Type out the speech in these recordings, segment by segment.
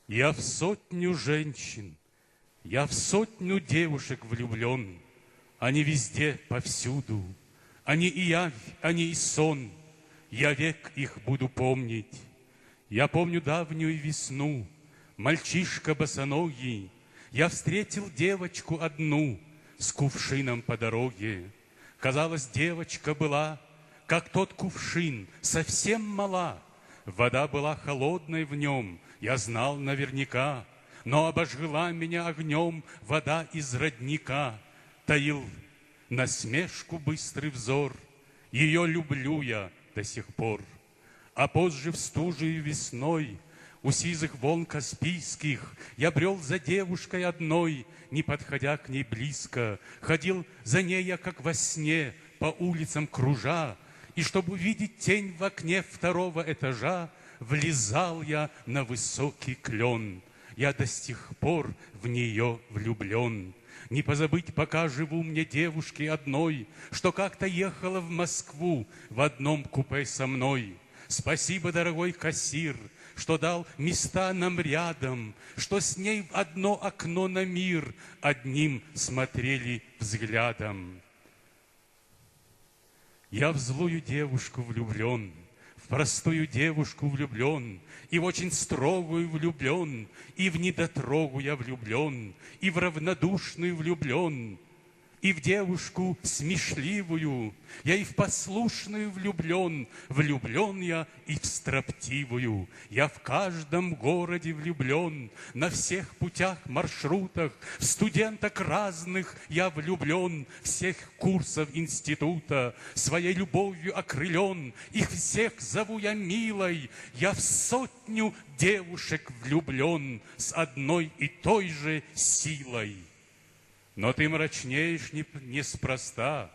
Я в сотню женщин, я в сотню девушек влюблен. Они везде, повсюду, они и явь, они и сон. Я век их буду помнить. Я помню давнюю весну, мальчишка босоногий. Я встретил девочку одну с кувшином по дороге. Казалось, девочка была, как тот кувшин, совсем мала. Вода была холодной в нем, я знал наверняка, но обожгла меня огнем вода из родника. Таил насмешку быстрый взор, ее люблю я до сих пор. А позже в стужею весной у сизых волн Каспийских я брел за девушкой одной, не подходя к ней близко. Ходил за ней я, как во сне, по улицам кружа, и чтобы увидеть тень в окне второго этажа, влезал я на высокий клен. Я до сих пор в нее влюблен. Не позабыть, пока живу мне девушки одной, что как-то ехала в Москву в одном купе со мной. Спасибо, дорогой кассир, что дал места нам рядом, что с ней в одно окно на мир одним смотрели взглядом. Я в злую девушку влюблен, в простую девушку влюблен, и в очень строгую влюблен, и в недотрогу я влюблен, и в равнодушную влюблен, и в девушку смешливую, я и в послушную влюблен, влюблен я и в строптивую. Я в каждом городе влюблен, на всех путях, маршрутах, в студенток разных я влюблен, всех курсов института, своей любовью окрылен, их всех зову я милой, я в сотню девушек влюблен с одной и той же силой. Но ты мрачнеешь неспроста,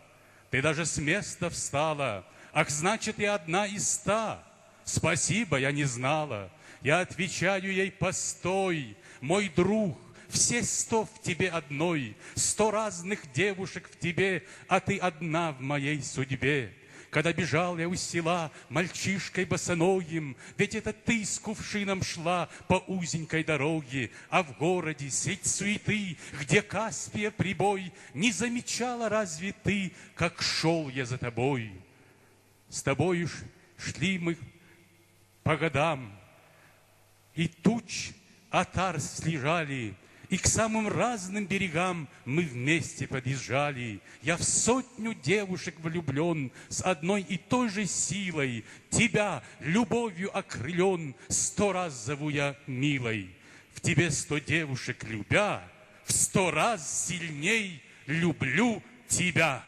ты даже с места встала. Ах, значит, и одна из 100. Спасибо, я не знала. Я отвечаю ей: постой, мой друг, все 100 в тебе одной, 100 разных девушек в тебе, а ты одна в моей судьбе. Когда бежал я у села мальчишкой босоногим, ведь это ты с кувшином шла по узенькой дороге, а в городе средь суеты, где Каспия прибой, не замечала разве ты, как шел я за тобой? С тобою шли мы по годам, и туч отар слежали, и к самым разным берегам мы вместе подъезжали. Я в сотню девушек влюблен с одной и той же силой. Тебя любовью окрылен, 100 раз зову я милой. В тебе 100 девушек любя, в 100 раз сильней люблю тебя.